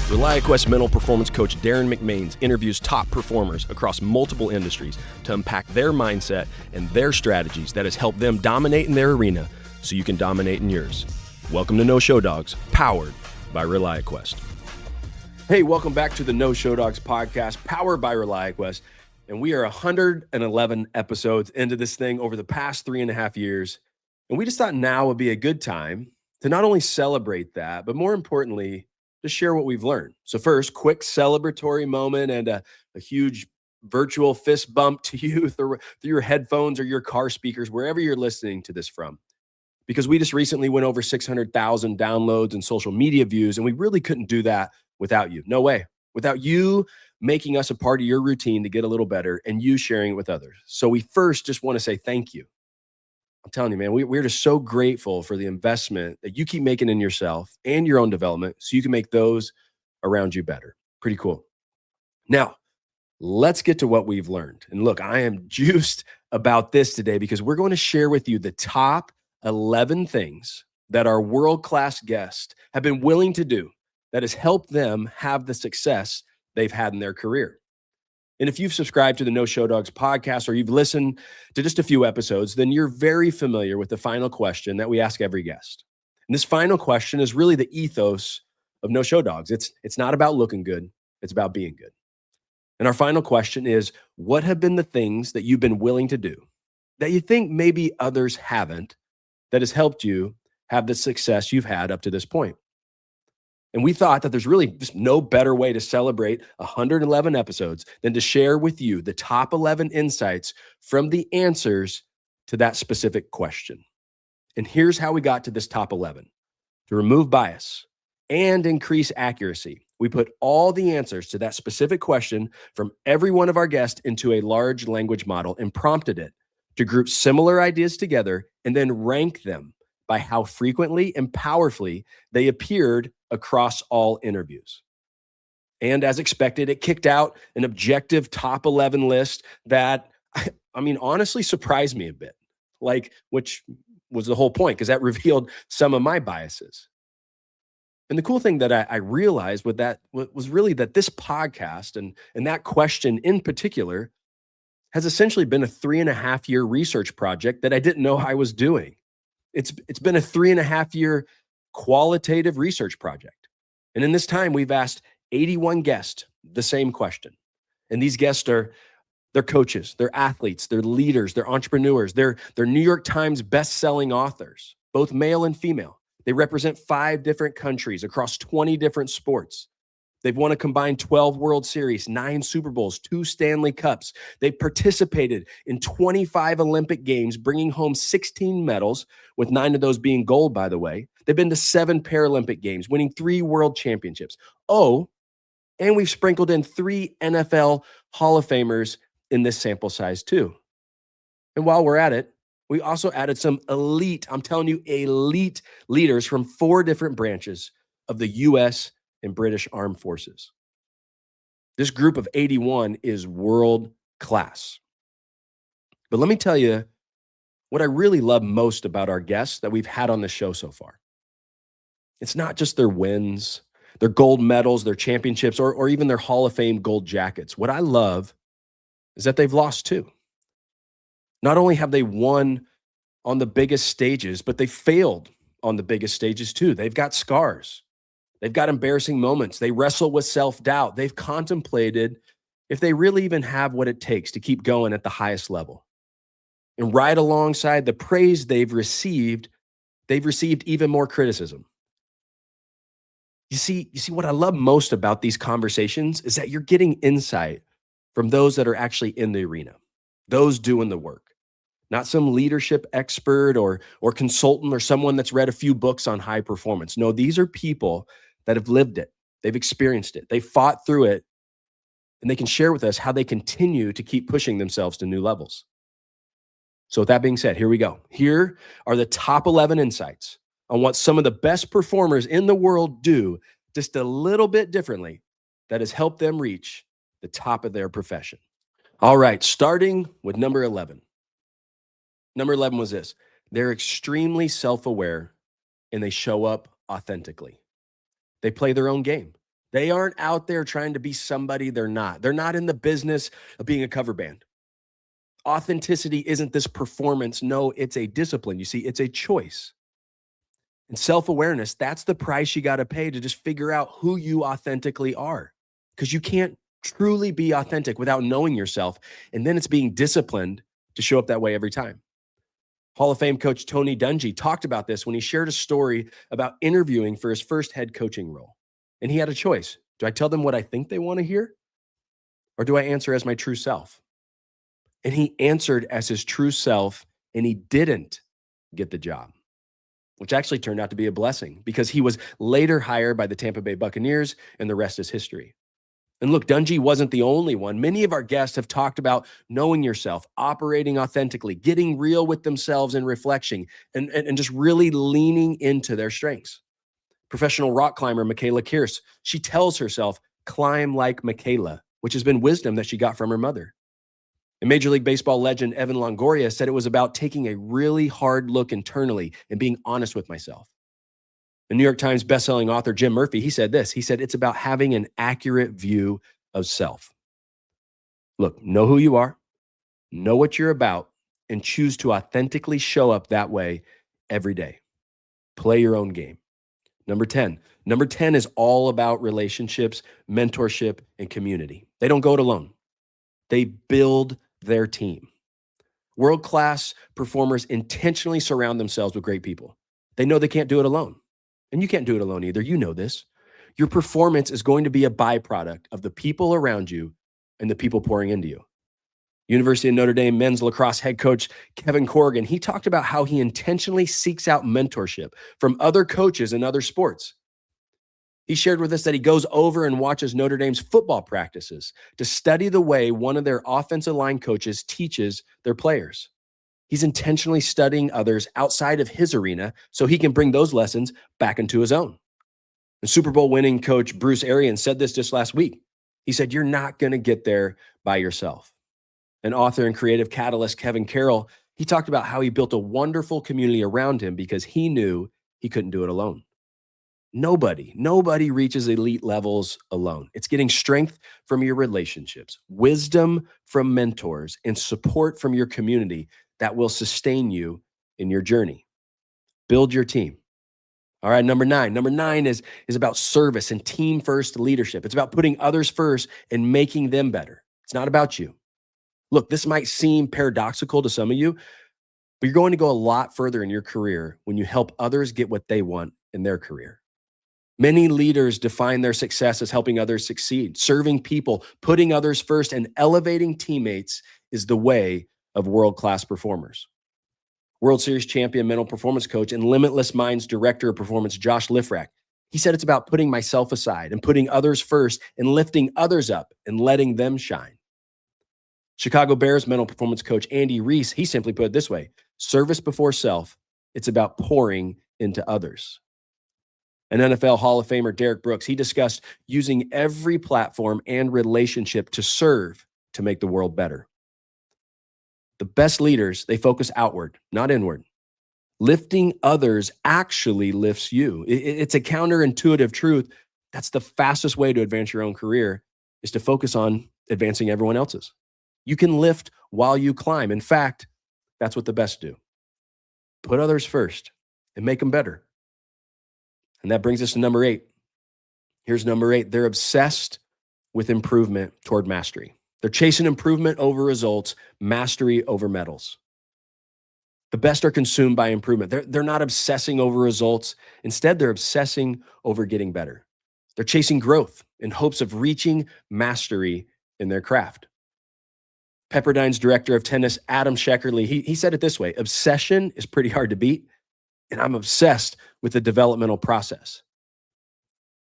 ReliaQuest mental performance coach Darren McMains interviews top performers across multiple industries to unpack their mindset and their strategies that has helped them dominate in their arena so you can dominate in yours. Welcome to No Show Dogs, powered by ReliaQuest. Hey, welcome back to the No Show Dogs podcast, powered by ReliaQuest. And we are 111 episodes into this thing over the past 3.5 years. And we just thought now would be a good time to not only celebrate that, but more importantly, to share what we've learned. So first, quick celebratory moment and a huge virtual fist bump to you through your headphones or your car speakers, wherever you're listening to this from. Because we just recently went over 600,000 downloads and social media views, and we really couldn't do that without you. No way. Without you making us a part of your routine to get a little better and you sharing it with others. So we first just want to say thank you. I'm telling you, man, we're just so grateful for the investment that you keep making in yourself and your own development so you can make those around you better. Pretty cool. Now, let's get to what we've learned. And look, I am juiced about this today because we're going to share with you the top 11 things that our world-class guests have been willing to do that has helped them have the success they've had in their career. And if you've subscribed to the No Show Dogs podcast or you've listened to just a few episodes, then you're very familiar with the final question that we ask every guest. And this final question is really the ethos of No Show Dogs. It's not about looking good. It's about being good. And our final question is, what have been the things that you've been willing to do that you think maybe others haven't that has helped you have the success you've had up to this point? And we thought that there's really just no better way to celebrate 111 episodes than to share with you the top 11 insights from the answers to that specific question. And here's how we got to this top 11. To remove bias and increase accuracy, we put all the answers to that specific question from every one of our guests into a large language model and prompted it to group similar ideas together and then rank them by how frequently and powerfully they appeared across all interviews. And as expected, it kicked out an objective top 11 list that, honestly surprised me a bit, which was the whole point, because that revealed some of my biases. And the cool thing that I realized with that was really that this podcast and that question in particular has essentially been a 3.5-year research project that I didn't know I was doing. It's been a 3.5-year qualitative research project. And in this time, we've asked 81 guests the same question. And these guests they're coaches, they're athletes, they're leaders, they're entrepreneurs, they're New York Times best-selling authors, both male and female. They represent 5 different countries across 20 different sports. They've won a combined 12 World Series, 9 Super Bowls, 2 Stanley Cups. They've participated in 25 Olympic Games, bringing home 16 medals, with 9 of those being gold, by the way. They've been to 7 Paralympic Games, winning 3 World Championships. Oh, and we've sprinkled in 3 NFL Hall of Famers in this sample size too. And while we're at it, we also added some elite, I'm telling you, elite leaders from 4 different branches of the U.S. and British Armed Forces. This group of 81 is world class. But let me tell you what I really love most about our guests that we've had on the show so far. It's not just their wins, their gold medals, their championships, or even their Hall of Fame gold jackets. What I love is that they've lost too. Not only have they won on the biggest stages, but they failed on the biggest stages too. They've got scars. They've got embarrassing moments. They wrestle with self-doubt. They've contemplated if they really even have what it takes to keep going at the highest level. And right alongside the praise they've received even more criticism. You see what I love most about these conversations is that you're getting insight from those that are actually in the arena, those doing the work. Not some leadership expert or consultant or someone that's read a few books on high performance. No, these are people that have lived it. They've experienced it. They fought through it, and they can share with us how they continue to keep pushing themselves to new levels. So with that being said, here we go. Here are the top 11 insights on what some of the best performers in the world do just a little bit differently that has helped them reach the top of their profession. All right, starting with number 11. Number 11 was this. They're extremely self-aware and they show up authentically. They play their own game. They aren't out there trying to be somebody they're not. They're not in the business of being a cover band. Authenticity isn't this performance. No, it's a discipline. You see, it's a choice. And self-awareness, that's the price you got to pay to just figure out who you authentically are. Because you can't truly be authentic without knowing yourself. And then it's being disciplined to show up that way every time. Hall of Fame coach Tony Dungy talked about this when he shared a story about interviewing for his first head coaching role. And he had a choice. Do I tell them what I think they want to hear? Or do I answer as my true self? And he answered as his true self, and he didn't get the job, which actually turned out to be a blessing because he was later hired by the Tampa Bay Buccaneers, and the rest is history. And look, Dungy wasn't the only one. Many of our guests have talked about knowing yourself, operating authentically, getting real with themselves in reflection, and just really leaning into their strengths. Professional rock climber Michaela Kierce, she tells herself, climb like Michaela, which has been wisdom that she got from her mother. And Major League Baseball legend Evan Longoria said it was about taking a really hard look internally and being honest with myself. The New York Times bestselling author Jim Murphy, he said this. He said, it's about having an accurate view of self. Look, know who you are, know what you're about, and choose to authentically show up that way every day. Play your own game. Number 10. Number 10 is all about relationships, mentorship, and community. They don't go it alone. They build their team. World-class performers intentionally surround themselves with great people. They know they can't do it alone. And you can't do it alone either. You know this. Your performance is going to be a byproduct of the people around you and the people pouring into you. University of Notre Dame men's lacrosse head coach Kevin Corrigan, he talked about how he intentionally seeks out mentorship from other coaches in other sports. He shared with us that he goes over and watches Notre Dame's football practices to study the way one of their offensive line coaches teaches their players. He's intentionally studying others outside of his arena so he can bring those lessons back into his own. The Super Bowl winning coach Bruce Arians said this just last week. He said, you're not going to get there by yourself. An author and creative catalyst, Kevin Carroll, he talked about how he built a wonderful community around him because he knew he couldn't do it alone. Nobody reaches elite levels alone. It's getting strength from your relationships, wisdom from mentors, and support from your community that will sustain you in your journey. Build your team. All right, number 9. Number 9 is about service and team-first leadership. It's about putting others first and making them better. It's not about you. Look, this might seem paradoxical to some of you, but you're going to go a lot further in your career when you help others get what they want in their career. Many leaders define their success as helping others succeed. Serving people, putting others first, and elevating teammates is the way of world-class performers. World Series champion mental performance coach and Limitless Minds director of performance, Josh Lifrak, he said it's about putting myself aside and putting others first and lifting others up and letting them shine. Chicago Bears mental performance coach Andy Reese, he simply put it this way, service before self, it's about pouring into others. An NFL Hall of Famer, Derek Brooks, he discussed using every platform and relationship to serve to make the world better. The best leaders, they focus outward, not inward. Lifting others actually lifts you. It's a counterintuitive truth. That's the fastest way to advance your own career is to focus on advancing everyone else's. You can lift while you climb. In fact, that's what the best do. Put others first and make them better. And that brings us to number 8. Here's number 8. They're obsessed with improvement toward mastery. They're chasing improvement over results, mastery over medals. The best are consumed by improvement. They're not obsessing over results. Instead, they're obsessing over getting better. They're chasing growth in hopes of reaching mastery in their craft. Pepperdine's director of tennis, Adam Sheckerly, he said it this way, obsession is pretty hard to beat, and I'm obsessed with the developmental process.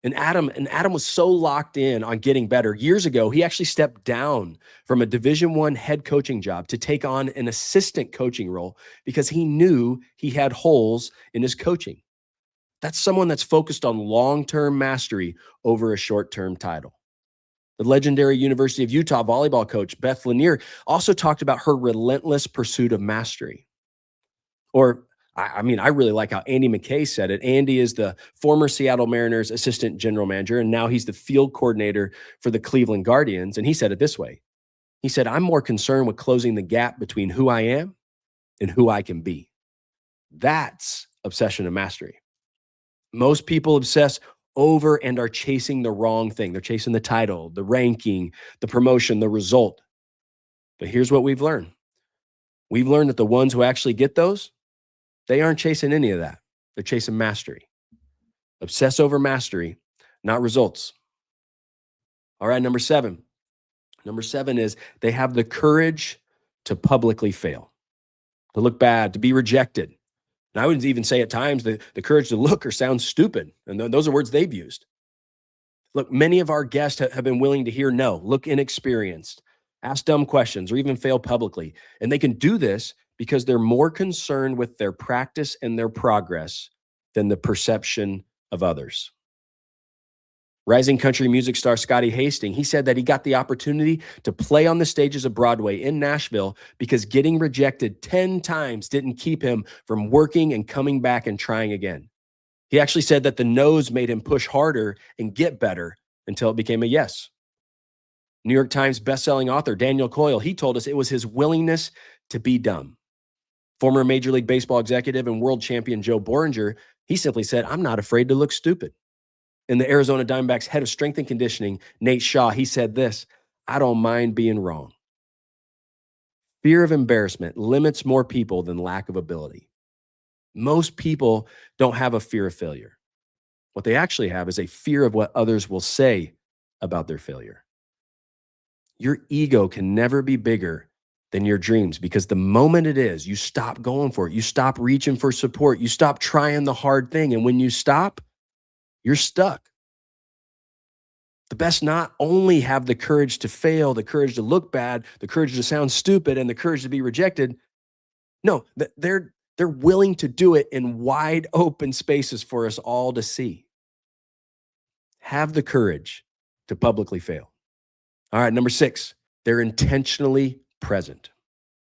And Adam was so locked in on getting better. Years ago, he actually stepped down from a Division I head coaching job to take on an assistant coaching role because he knew he had holes in his coaching. That's someone that's focused on long-term mastery over a short-term title. The legendary University of Utah volleyball coach, Beth Lanier, also talked about her relentless pursuit of mastery. Or I mean, I really like how Andy McKay said it. Andy is the former Seattle Mariners assistant general manager, and now he's the field coordinator for the Cleveland Guardians. And he said it this way. He said, I'm more concerned with closing the gap between who I am and who I can be. That's obsession and mastery. Most people obsess over and are chasing the wrong thing. They're chasing the title, the ranking, the promotion, the result. But here's what we've learned. We've learned that the ones who actually get those, they aren't chasing any of that. They're chasing mastery. Obsess over mastery, not results. All right, number 7. Number 7 is they have the courage to publicly fail, to look bad, to be rejected. And I would even say at times the courage to look or sound stupid. And those are words they've used. Look, many of our guests have been willing to hear no, look inexperienced, ask dumb questions, or even fail publicly. And they can do this because they're more concerned with their practice and their progress than the perception of others. Rising country music star Scotty Hastings, he said that he got the opportunity to play on the stages of Broadway in Nashville because getting rejected 10 times didn't keep him from working and coming back and trying again. He actually said that the no's made him push harder and get better until it became a yes. New York Times bestselling author Daniel Coyle, he told us it was his willingness to be dumb. Former Major League Baseball executive and world champion Joe Boringer, he simply said, I'm not afraid to look stupid. And the Arizona Diamondbacks head of strength and conditioning, Nate Shaw, he said this, I don't mind being wrong. Fear of embarrassment limits more people than lack of ability. Most people don't have a fear of failure. What they actually have is a fear of what others will say about their failure. Your ego can never be bigger than your dreams because the moment it is, you stop going for it. You stop reaching for support. You stop trying the hard thing. And when you stop, you're stuck. The best not only have the courage to fail, the courage to look bad, the courage to sound stupid, and the courage to be rejected. No, they're willing to do it in wide open spaces for us all to see. Have the courage to publicly fail. All right, number 6, they're intentionally present.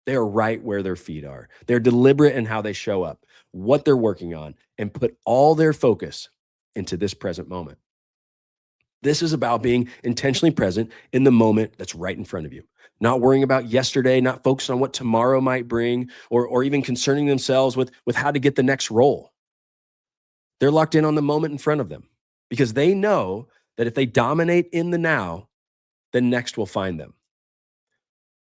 They are right where their feet are. They're deliberate in how they show up, what they're working on, and put all their focus into this present moment. This is about being intentionally present in the moment that's right in front of you. Not worrying about yesterday, not focused on what tomorrow might bring, or even concerning themselves with how to get the next role. They're locked in on the moment in front of them because they know that if they dominate in the now, then next will find them.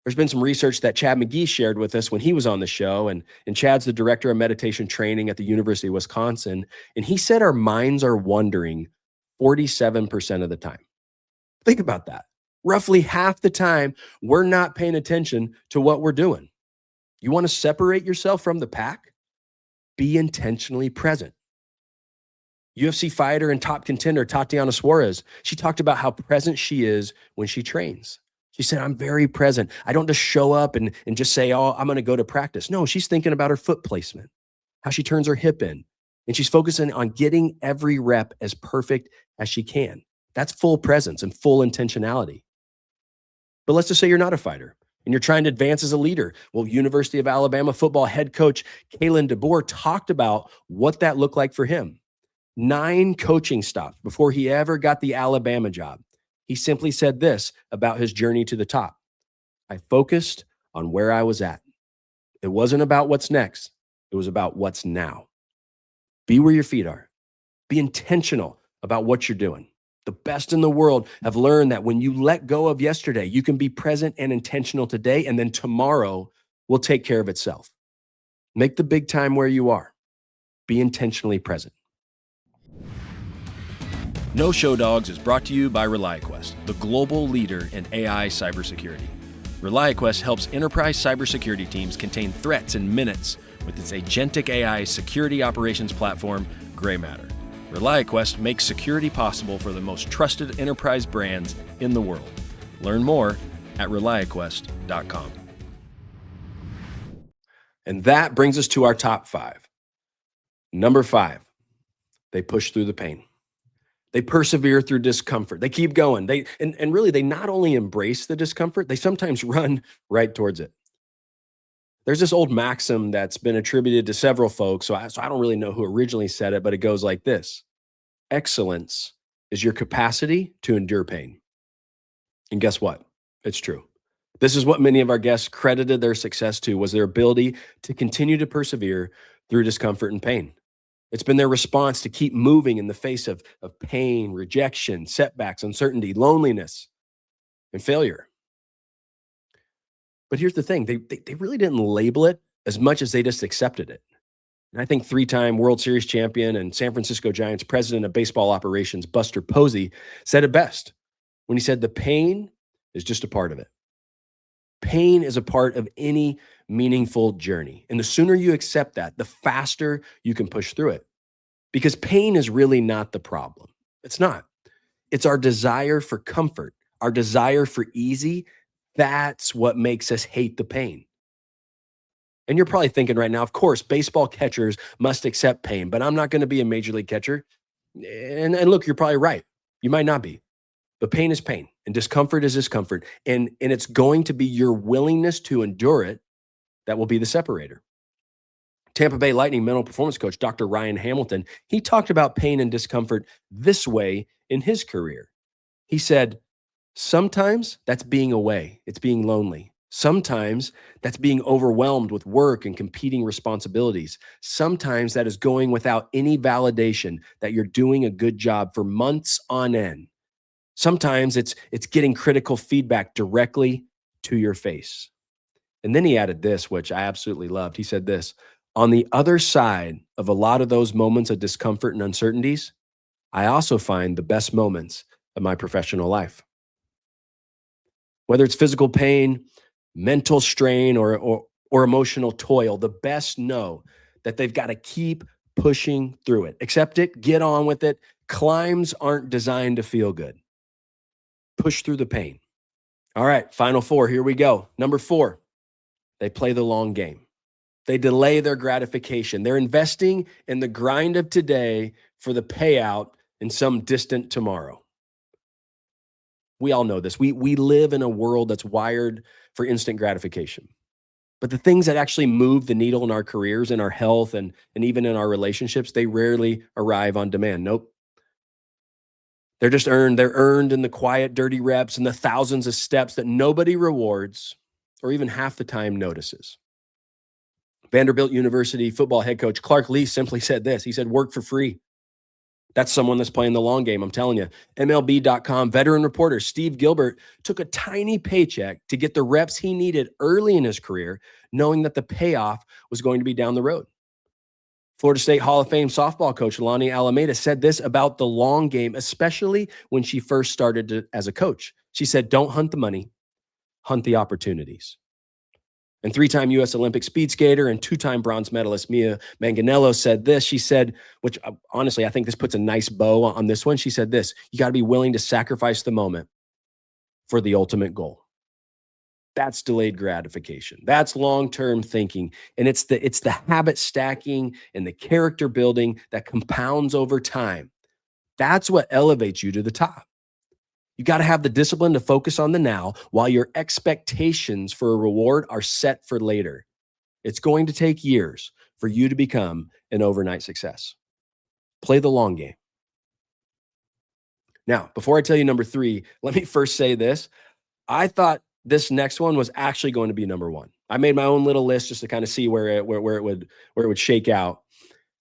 There's been some research that Chad McGee shared with us when he was on the show, and Chad's the director of meditation training at the University of Wisconsin, and he said our minds are wandering 47% of the time. Think about that. Roughly half the time, we're not paying attention to what we're doing. You want to separate yourself from the pack? Be intentionally present. UFC fighter and top contender Tatiana Suarez, she talked about how present she is when she trains. She said, I'm very present. I don't just show up and just say, oh, I'm going to go to practice. No, she's thinking about her foot placement, how she turns her hip in, and she's focusing on getting every rep as perfect as she can. That's full presence and full intentionality. But let's just say you're not a fighter and you're trying to advance as a leader. Well, University of Alabama football head coach Kalen DeBoer talked about what that looked like for him. 9 coaching stops before he ever got the Alabama job. He simply said this about his journey to the top. I focused on where I was at. It wasn't about what's next. It was about what's now. Be where your feet are. Be intentional about what you're doing. The best in the world have learned that when you let go of yesterday, you can be present and intentional today, and then tomorrow will take care of itself. Make the big time where you are. Be intentionally present. No Show Dogs is brought to you by ReliaQuest, the global leader in AI cybersecurity. ReliaQuest helps enterprise cybersecurity teams contain threats in minutes with its agentic AI security operations platform, Gray Matter. ReliaQuest makes security possible for the most trusted enterprise brands in the world. Learn more at ReliaQuest.com. And that brings us to our top 5. Number 5, they push through the pain. They persevere through discomfort. They keep going. And really, they not only embrace the discomfort, they sometimes run right towards it. There's this old maxim that's been attributed to several folks, so I don't really know who originally said it, but it goes like this: excellence is your capacity to endure pain. And guess what? It's true. This is what many of our guests credited their success to, was their ability to continue to persevere through discomfort and pain. It's been their response to keep moving in the face of pain, rejection, setbacks, uncertainty, loneliness, and failure. But here's the thing, they really didn't label it as much as they just accepted it. And I think three-time World Series champion and San Francisco Giants president of baseball operations, Buster Posey, said it best when he said, the pain is just a part of it. Pain is a part of any meaningful journey. And the sooner you accept that, the faster you can push through it. Because pain is really not the problem. It's not. It's our desire for comfort, our desire for easy. That's what makes us hate the pain. And you're probably thinking right now, of course, baseball catchers must accept pain, but I'm not going to be a major league catcher. And look, you're probably right. You might not be. But pain is pain and discomfort is discomfort. And it's going to be your willingness to endure it that will be the separator. Tampa Bay Lightning mental performance coach, Dr. Ryan Hamilton, he talked about pain and discomfort this way in his career. He said, sometimes that's being away. It's being lonely. Sometimes that's being overwhelmed with work and competing responsibilities. Sometimes that is going without any validation that you're doing a good job for months on end. Sometimes it's getting critical feedback directly to your face. And then he added this, which I absolutely loved. He said this: on the other side of a lot of those moments of discomfort and uncertainties, I also find the best moments of my professional life. Whether it's physical pain, mental strain, or emotional toil, the best know that they've got to keep pushing through it. Accept it, get on with it. Climbs aren't designed to feel good. Push through the pain. All right, final four, here we go. Number 4, they play the long game. They delay their gratification. They're investing in the grind of today for the payout in some distant tomorrow. We all know this. We live in a world that's wired for instant gratification. But the things that actually move the needle in our careers, in our health, and even in our relationships, they rarely arrive on demand. Nope. They're just earned. They're earned in the quiet, dirty reps and the thousands of steps that nobody rewards or even half the time notices. Vanderbilt University football head coach Clark Lee simply said this. He said, work for free. That's someone that's playing the long game, I'm telling you. MLB.com veteran reporter Steve Gilbert took a tiny paycheck to get the reps he needed early in his career, knowing that the payoff was going to be down the road. Florida State Hall of Fame softball coach Lonnie Alameda said this about the long game, especially when she first started as a coach. She said, don't hunt the money, hunt the opportunities. And 3-time U.S. Olympic speed skater and 2-time bronze medalist Mia Manganello said this. She said, which honestly, I think this puts a nice bow on this one. She said this: you got to be willing to sacrifice the moment for the ultimate goal. That's delayed gratification. That's long-term thinking. And it's the habit stacking and the character building that compounds over time. That's what elevates you to the top. You got to have the discipline to focus on the now while your expectations for a reward are set for later. It's going to take years for you to become an overnight success. Play the long game. Now, before I tell you number 3, let me first say this. I thought this next one was actually going to be number 1. I made my own little list just to kind of see where it would shake out.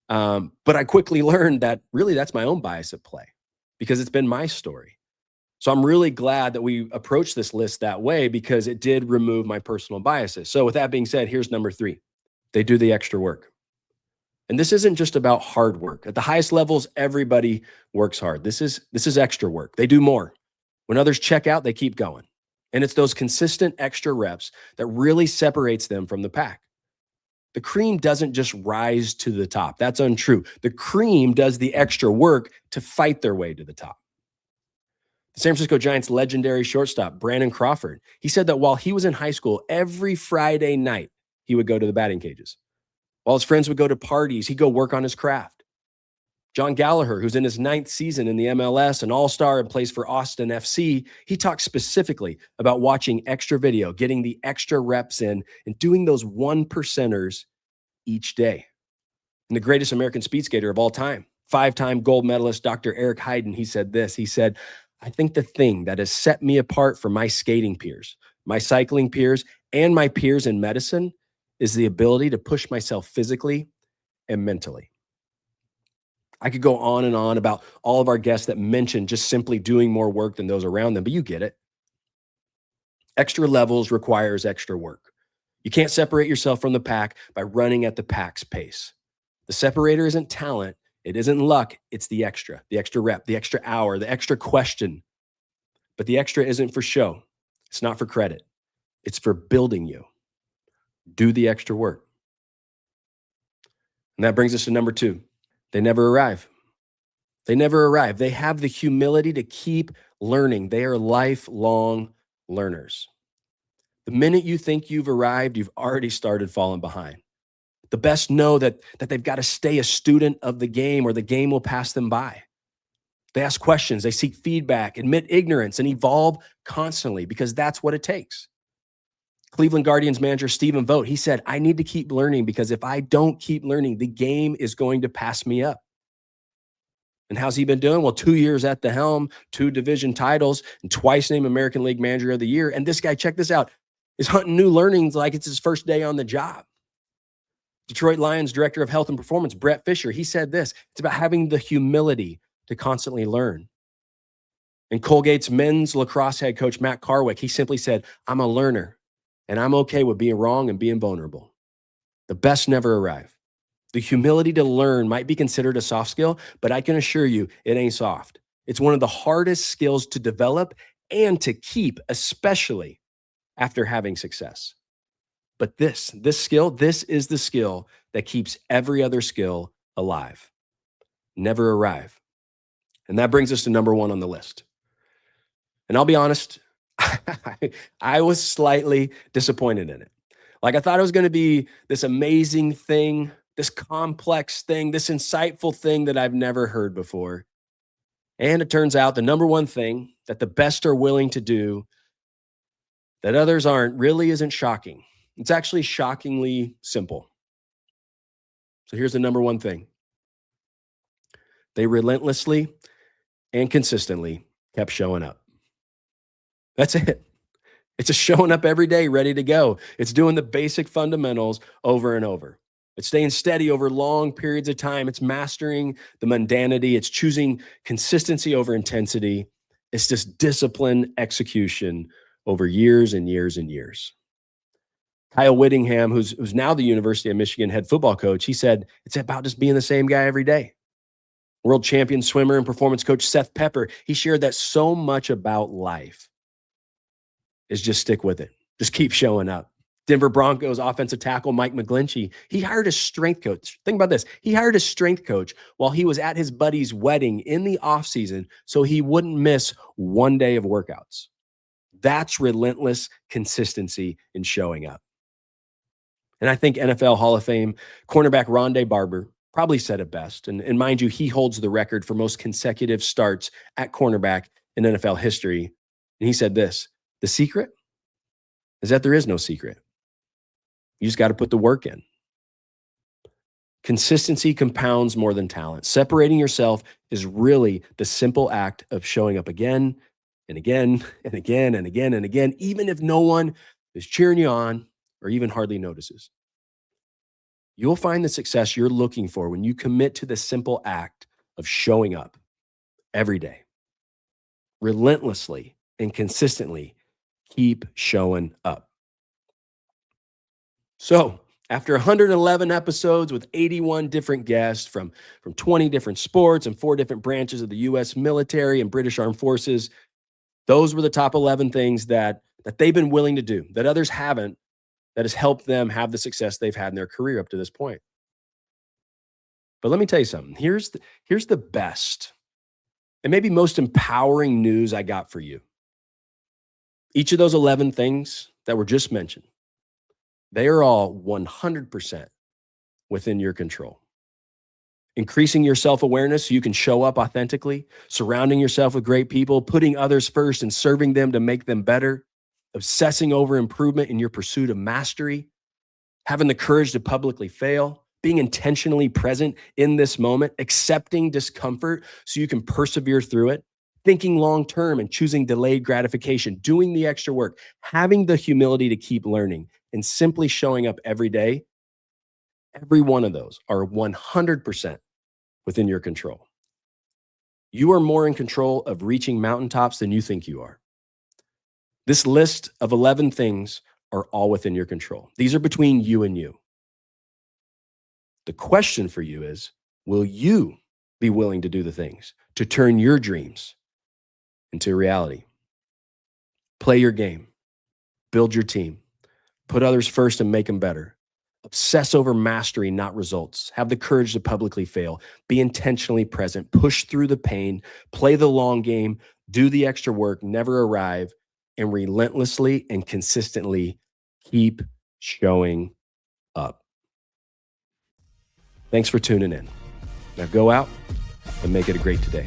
But I quickly learned that really that's my own bias at play because it's been my story. So I'm really glad that we approached this list that way because it did remove my personal biases. So with that being said, here's number 3. They do the extra work. And this isn't just about hard work. At the highest levels, everybody works hard. This is extra work. They do more. When others check out, they keep going. And it's those consistent extra reps that really separates them from the pack. The cream doesn't just rise to the top. That's untrue. The cream does the extra work to fight their way to the top. The San Francisco Giants legendary shortstop, Brandon Crawford, he said that while he was in high school, every Friday night, he would go to the batting cages. While his friends would go to parties, he'd go work on his craft. John Gallagher, who's in his 9th season in the MLS, an all-star and plays for Austin FC, he talks specifically about watching extra video, getting the extra reps in, and doing those 1%ers each day. And the greatest American speed skater of all time, 5-time gold medalist Dr. Eric Heiden, he said this. He said, I think the thing that has set me apart from my skating peers, my cycling peers, and my peers in medicine is the ability to push myself physically and mentally. I could go on and on about all of our guests that mentioned just simply doing more work than those around them, but you get it. Extra levels requires extra work. You can't separate yourself from the pack by running at the pack's pace. The separator isn't talent. It isn't luck. It's the extra rep, the extra hour, the extra question. But the extra isn't for show. It's not for credit. It's for building you. Do the extra work. And that brings us to number 2. They never arrive. They never arrive. They have the humility to keep learning. They are lifelong learners. The minute you think you've arrived, you've already started falling behind. The best know that they've got to stay a student of the game or the game will pass them by. They ask questions, they seek feedback, admit ignorance, and evolve constantly because that's what it takes. Cleveland Guardians manager Stephen Vogt, he said, I need to keep learning because if I don't keep learning, the game is going to pass me up. And how's he been doing? Well, 2 years at the helm, 2 division titles, and twice named American League Manager of the Year. And this guy, check this out, is hunting new learnings like it's his first day on the job. Detroit Lions Director of Health and Performance, Brett Fisher, he said this, it's about having the humility to constantly learn. And Colgate's men's lacrosse head coach, Matt Carwick, he simply said, I'm a learner, and I'm okay with being wrong and being vulnerable. The best never arrive. The humility to learn might be considered a soft skill, but I can assure you it ain't soft. It's one of the hardest skills to develop and to keep, especially after having success. But this skill, this is the skill that keeps every other skill alive. Never arrive. And that brings us to number 1 on the list. And I'll be honest, I was slightly disappointed in it. Like I thought it was going to be this amazing thing, this complex thing, this insightful thing that I've never heard before. And it turns out the number 1 thing that the best are willing to do that others aren't really isn't shocking. It's actually shockingly simple. So here's the number 1 thing. They relentlessly and consistently kept showing up. That's it. It's just showing up every day, ready to go. It's doing the basic fundamentals over and over. It's staying steady over long periods of time. It's mastering the mundanity. It's choosing consistency over intensity. It's just discipline execution over years and years and years. Kyle Whittingham, who's now the University of Michigan head football coach, he said, it's about just being the same guy every day. World champion swimmer and performance coach Seth Pepper, he shared that so much about life is just stick with it. Just keep showing up. Denver Broncos offensive tackle Mike McGlinchey, he hired a strength coach. Think about this. He hired a strength coach while he was at his buddy's wedding in the offseason so he wouldn't miss 1 day of workouts. That's relentless consistency in showing up. And I think NFL Hall of Fame cornerback Rondé Barber probably said it best. And mind you, he holds the record for most consecutive starts at cornerback in NFL history. And he said this, the secret is that there is no secret. You just got to put the work in. Consistency compounds more than talent. Separating yourself is really the simple act of showing up again and again and again and again and again, even if no one is cheering you on or even hardly notices. You'll find the success you're looking for when you commit to the simple act of showing up every day. Relentlessly and consistently keep showing up. So, after 111 episodes with 81 different guests from 20 different sports and 4 different branches of the U.S. military and British Armed Forces, those were the top 11 things that they've been willing to do, that others haven't, that has helped them have the success they've had in their career up to this point. But let me tell you something. Here's the best and maybe most empowering news I got for you. Each of those 11 things that were just mentioned, they are all 100% within your control. increasing your self-awareness so you can show up authentically, surrounding yourself with great people, putting others first and serving them to make them better, obsessing over improvement in your pursuit of mastery, having the courage to publicly fail, being intentionally present in this moment, accepting discomfort so you can persevere through it, thinking long term and choosing delayed gratification, doing the extra work, having the humility to keep learning, and simply showing up every day. Every one of those are 100% within your control. You are more in control of reaching mountaintops than you think you are. This list of 11 things are all within your control. These are between you and you. The question for you is, will you be willing to do the things to turn your dreams into reality? Play your game, build your team, put others first and make them better. Obsess over mastery, not results. Have the courage to publicly fail. Be intentionally present. Push through the pain. Play the long game. Do the extra work. Never arrive. And relentlessly and consistently keep showing up. Thanks for tuning in. Now go out and make it a great today.